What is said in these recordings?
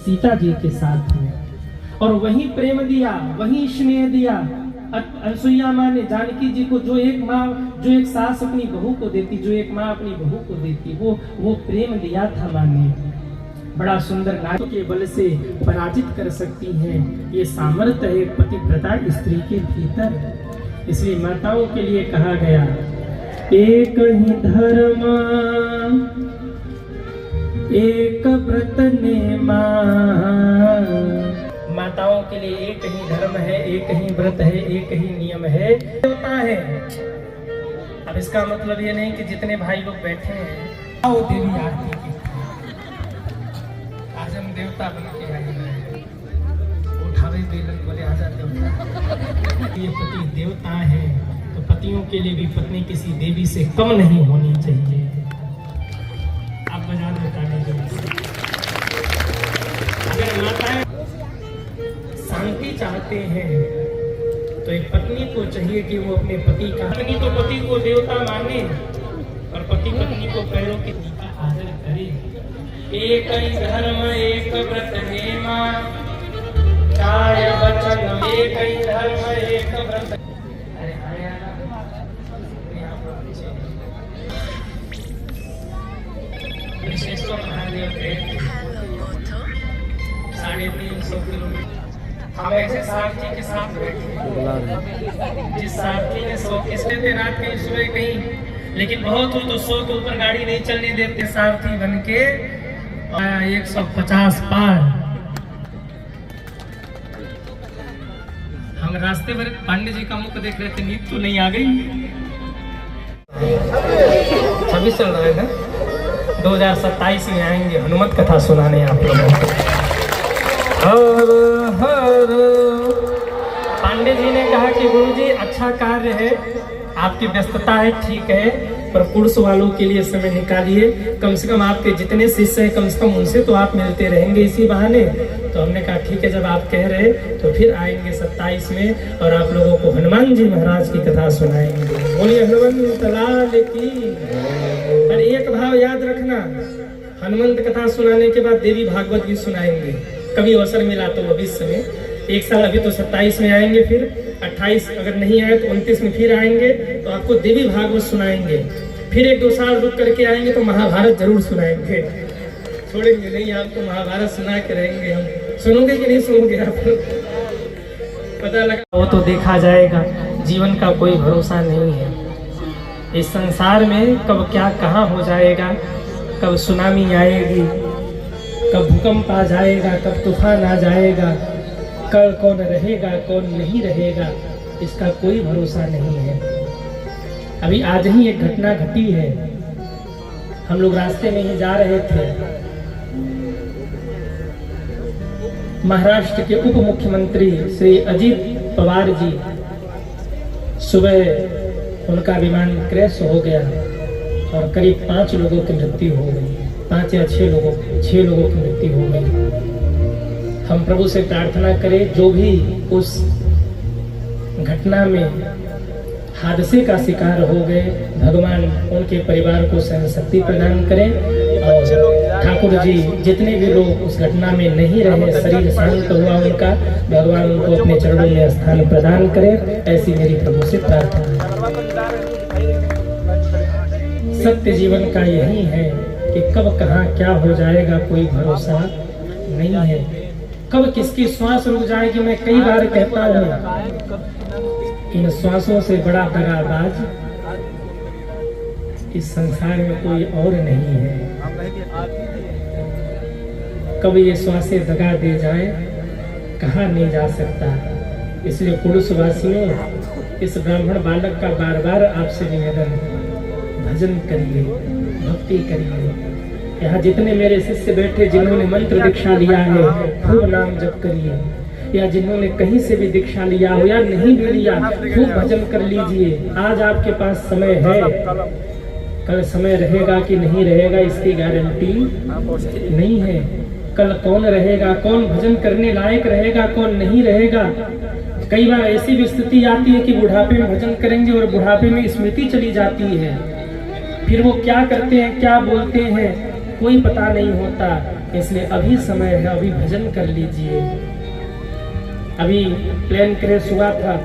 सीता जी के साथ में, और वही प्रेम दिया, वही स्नेह दिया अनसुईया माँ ने जानकी जी को, जो एक सास अपनी बहू को देती, जो एक माँ अपनी बहू को देती, वो प्रेम दिया था माँ ने। बड़ा सुंदर नारी के बल से पराजित कर सकती हैं, ये सामर्थ्य है पतिव्रता स्त्री के भीतर। इसलिए माताओं के लिए कहा गया, एक ही धर्म एक व्रत ने माताओं के लिए एक ही धर्म है, एक ही व्रत है, एक ही नियम है, देवता है। अब इसका मतलब ये नहीं कि जितने भाई लोग बैठे हैं आओ देवी आरती की, आज हम देवता बन के आए हैं, उठावे बेलन बोले आजा देवता। ये पति देवता है तो पतियों के लिए भी पत्नी किसी देवी से कम नहीं होनी चाहिए। आप बजा दो ताली जोर। अगर माताएं शांति चाहते हैं तो एक पत्नी को चाहिए कि वो अपने पति का, पत्नी तो पति को देवता माने और पति पत्नी को पैरों के नीचे आदर करे। एक ही धर्म एक व्रत है मां, काय वचन एक ही धर्म एक व्रत। विश्वेश्वर महादेव के 350 किलोमीटर हम ऐसे सारथी के साथ बैठे, जिस सारथी ने 100 किस्से थे रात कहीं सुबह कहीं, लेकिन बहुत हो तो 100 के ऊपर गाड़ी नहीं चलने देते, सारथी बन के 150 पार। हम रास्ते पर पांडे जी का मुख देख रहे थे, नींद तो नहीं आ गई। 26 चल रहा है ना, 2027 में आएंगे हनुमत कथा सुनाने आप लोगों को। हर हर पांडे जी ने कहा कि गुरुजी अच्छा कार्य है, आपकी व्यस्तता है ठीक है, पर पुरुष वालों के लिए समय निकालिए, कम से कम आपके जितने शिष्य हैं कम से कम उनसे तो आप मिलते रहेंगे इसी बहाने। तो हमने कहा ठीक है, जब आप कह रहे तो फिर आएंगे 27 में और आप लोगों को हनुमान जी महाराज की कथा सुनाएंगे। बोलिए हनुमंत लाल की। पर एक भाव याद रखना, हनुमंत कथा सुनाने के बाद देवी भागवत भी सुनाएंगे। कभी अवसर मिला तो भविष्य में, एक साल अभी तो 27 में आएंगे, फिर 28 अगर नहीं आए तो 29 में फिर आएंगे तो आपको देवी भागवत सुनाएंगे। फिर 1-2 साल रुक करके आएंगे तो महाभारत जरूर सुनाएंगे, छोड़ेंगे नहीं आपको, महाभारत सुना के रहेंगे हम। सुनोगे कि नहीं सुनोगे आप? पता लगा वो तो देखा जाएगा, जीवन का कोई भरोसा नहीं है। इस संसार में कब क्या कहाँ हो जाएगा, कब सुनामी आएगी, कब भूकंप आ जाएगा, कब तूफान आ जाएगा, कल कौन रहेगा कौन नहीं रहेगा, इसका कोई भरोसा नहीं है। अभी आज ही एक घटना घटी है, हम लोग रास्ते में ही जा रहे थे, महाराष्ट्र के उप मुख्यमंत्री श्री अजित पवार जी, सुबह उनका विमान क्रैश हो गया और करीब 5 लोगों की मृत्यु हो गई, 5 या 6 लोगों की मृत्यु हो गई। हम प्रभु से प्रार्थना करें जो भी उस घटना में हादसे का शिकार हो गए, भगवान उनके परिवार को सहन शक्ति प्रदान करें और ठाकुर जी जितने भी लोग उस घटना में नहीं रहे, शरीर शांत हुआ उनका, भगवान उनको अपने चरणों में स्थान प्रदान करें, ऐसी मेरी प्रभु से प्रार्थना है। सत्य जीवन का यही है कि कब कहाँ क्या हो जाएगा कोई भरोसा नहीं है, कब किसकी श्वास रुक जाएगी। मैं कई बार कहता हूँ, इन श्वासों से बड़ा दगाबाज इस संसार में कोई और नहीं है। कब ये श्वासें दगा दे जाए कहा नहीं जा सकता। इसलिए पुरुषवासियों, इस ब्राह्मण बालक का बार बार आपसे निवेदन, भजन करिए, भक्ति करिए। यहाँ जितने मेरे शिष्य बैठे जिन्होंने मंत्र दीक्षा लिया है, खूब नाम जप करिए, या जिन्होंने कहीं से भी दीक्षा लिया हो या नहीं भी लिया, खूब भजन कर लीजिए। आज आपके पास समय है, कल समय रहेगा कि नहीं रहेगा इसकी गारंटी नहीं है। कल कौन रहेगा, कौन भजन करने लायक रहेगा, कौन नहीं रहेगा। कई बार ऐसी भी स्थिति आती है कि बुढ़ापे में भजन करेंगे और बुढ़ापे में स्मृति चली जाती है, फिर वो क्या करते हैं क्या बोलते हैं कोई पता नहीं होता, इसलिए अभी समय है, अभी भजन कर लीजिए। अभी प्लेन क्रैश हुआ था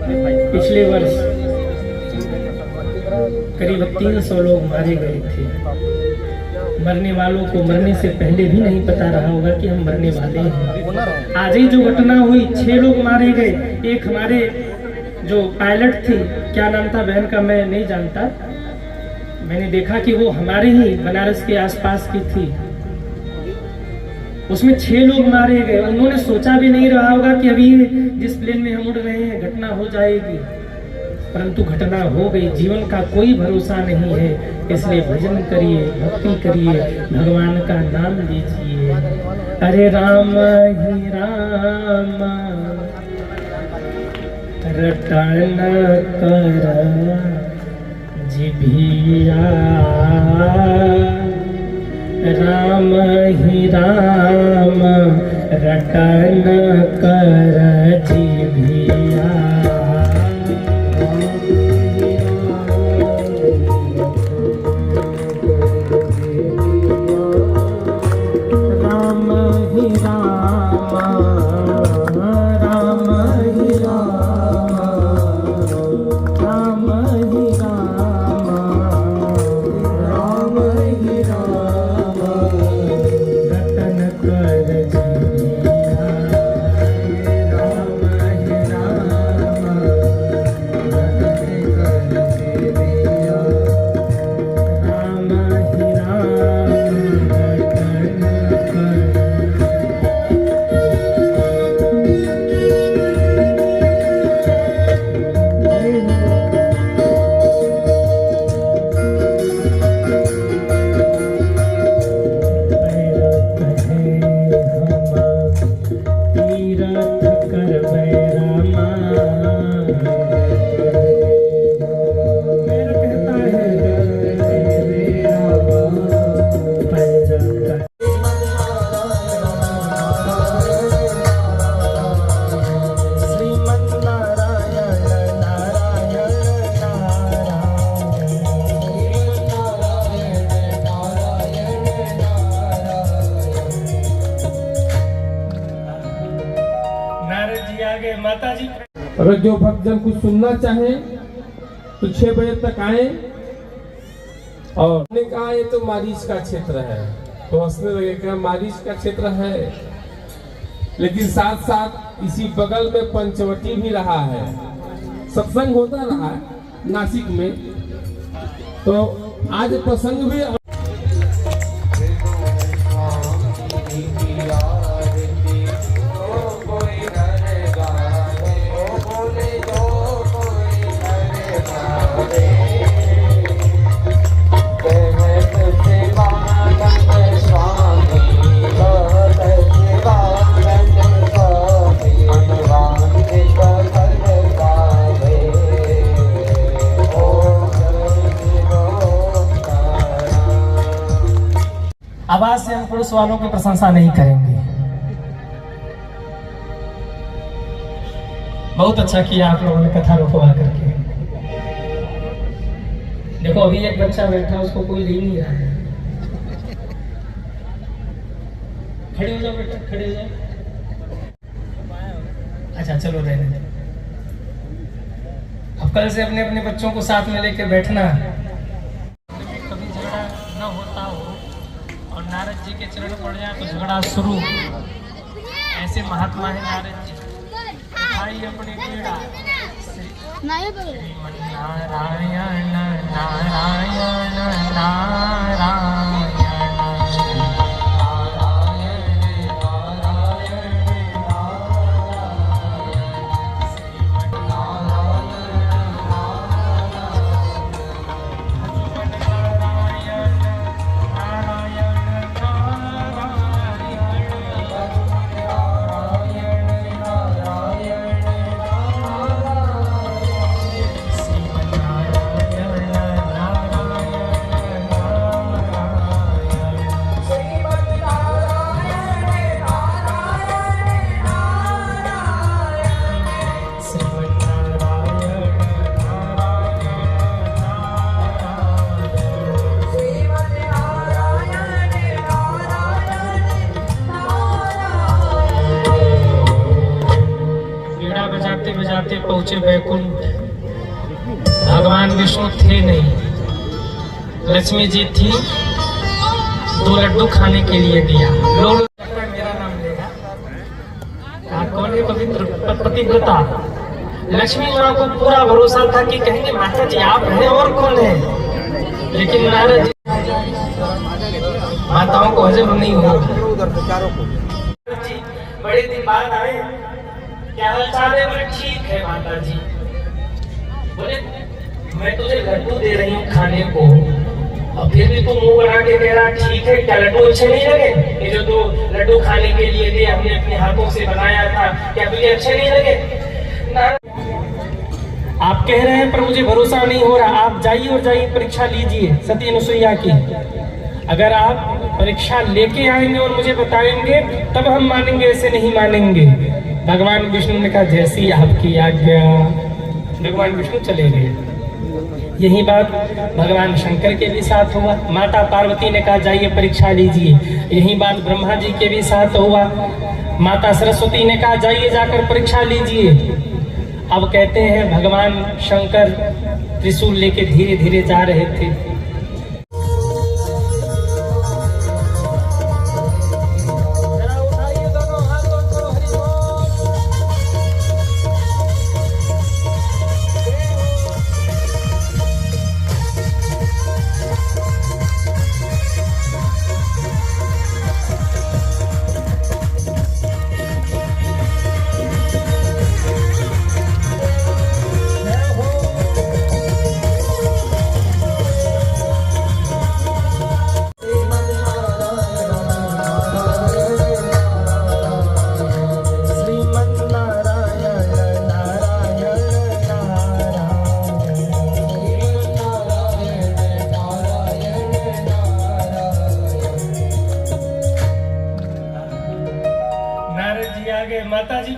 पिछले वर्ष, करीब 300 लोग मारे गए थे। मरने वालों को मरने से पहले भी नहीं पता रहा होगा कि हम मरने वाले हैं। आज ही जो घटना हुई, 6 लोग मारे गए। एक हमारे जो पायलट थी, क्या नाम था बहन का मैं नहीं जानता, मैंने देखा कि वो हमारे ही बनारस के आसपास की थी। उसमें 6 लोग मारे गए। उन्होंने सोचा भी नहीं रहा होगा कि अभी जिस प्लेन में हम उड़ रहे हैं घटना हो जाएगी, परंतु घटना हो गई। जीवन का कोई भरोसा नहीं है, इसलिए भजन करिए, भक्ति करिए, भगवान का नाम लीजिए। अरे राम ही राम रटन कर जिभिया, राम ही राम रटन कर जिभिया। माता जी, अगर जो भक्तजन कुछ सुनना चाहे तो 6 बजे तक आए। और हमने कहा ये तो मारीच का क्षेत्र है, तो हंसने लगे, मारीच का क्षेत्र है, लेकिन साथ साथ इसी बगल में पंचवटी भी रहा है। सत्संग होता रहा है नासिक में, तो आज प्रसंग भी आवाज से हम पुरुष वालों की प्रशंसा नहीं करेंगे। बहुत अच्छा किया आप लोगों ने कथा रुकवा करके। देखो अभी एक बच्चा बैठा, उसको कोई ले नहीं रहा है। खड़े हो जाओ बेटा, खड़े हो जाओ। अच्छा चलो रहने दो। अब कल से अपने अपने बच्चों को साथ में लेकर बैठना। कभी झगड़ा न होता हो और नारद जी के चरण पड़ जाए तो झगड़ा शुरू। ऐसे महात्मा है नारद जी, भाई अपने पीड़ा नारायण नारायण नारायण। जाते पहुंचे बैकुंठ। भगवान विष्णु थे नहीं, लक्ष्मी जी थी, 2 लड्डू खाने के लिए दिया। लोग मेरा नाम लेगा, कौन है पवित्र पतिव्रता? लक्ष्मी माँ को पूरा भरोसा था कि कहेंगे माता जी आप हैं और कौन है, लेकिन नारद जी माताओं को हजम नहीं हुआ। बड़े दिन बाद आए, क्या हाल चाल है? बोले ठीक है माता जी। बोले मैं तुझे लड्डू दे रही हूँ खाने को, और फिर भी तू मुंह बना के कह रहा ठीक है, क्या लड्डू अच्छे नहीं लगे? ये जो तू लड्डू खाने के लिए दे, हमने अपने हाथों से बनाया था, क्या तुझे अच्छे नहीं लगे? आप कह रहे हैं पर मुझे भरोसा नहीं हो रहा। आप जाइए और जाइए परीक्षा लीजिए सती अनुसुईया की। अगर आप परीक्षा लेके आएंगे और मुझे बताएंगे तब हम मानेंगे, ऐसे नहीं मानेंगे। भगवान विष्णु ने कहा जैसी आपकी आज्ञा। भगवान विष्णु चले गए। यही बात भगवान शंकर के भी साथ हुआ। माता पार्वती ने कहा जाइए परीक्षा लीजिए। यही बात ब्रह्मा जी के भी साथ हुआ। माता सरस्वती ने कहा जाइए जाकर परीक्षा लीजिए। अब कहते हैं भगवान शंकर त्रिशूल लेके धीरे धीरे जा रहे थे। नारद जी आ गए। माता जी